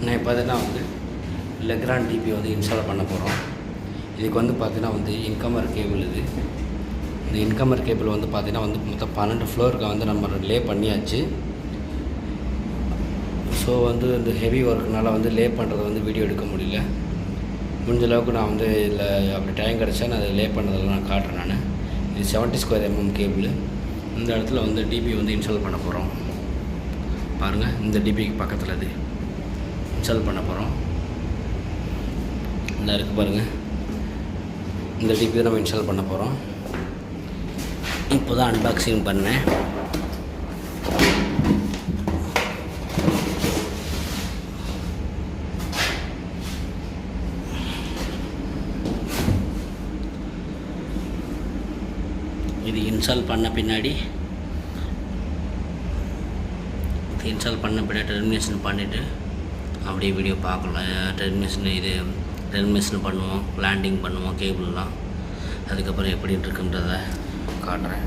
நான் இப்போ வந்து லெக்ராண்ட் டிபி வந்து இன்ஸ்டால் பண்ண போகிறோம். இதுக்கு வந்து பார்த்தீங்கன்னா வந்து இன்கமர் கேபிள் இது. இந்த இன்கமர் கேபிள் வந்து பார்த்திங்கன்னா வந்து மொத்தம் 12 ஃப்ளோருக்கு வந்து நம்ம லே பண்ணியாச்சு. ஸோ வந்து இந்த ஹெவி ஒர்க்குனால வந்து லே பண்ணுறது வந்து வீடியோ எடுக்க முடியல. முடிஞ்ச அளவுக்கு நான் வந்து இதில் அப்படி டைம் கிடச்சா நான் அதை லே பண்ணதெல்லாம் நான் காட்டுறேன். நான் இது 70 ஸ்கொயர் mm கேபிள். இந்த இடத்துல வந்து டிபி வந்து இன்ஸ்டால் பண்ண போகிறோம். பாருங்கள், இந்த டிபிக்கு பக்கத்தில் இது இன்ஸ்டால் பண்ண போகிறோம். இந்த இருக்குது பாருங்கள், இந்த டிபி நம்ம இன்ஸ்டால் பண்ண போகிறோம். இப்போ தான் அன்பாக்சிங் பண்ணேன். இது இன்ஸ்டால் பண்ண பின்னாடி டெர்மினேஷன் பண்ணிவிட்டு அப்படியே வீடியோ பார்க்கலாம். டெர்மினேஷன் பண்ணுவோம், லேண்டிங் பண்ணுவோம் கேபிள்லாம். அதுக்கப்புறம் எப்படி இருக்குன்றதை காட்டுறேன்.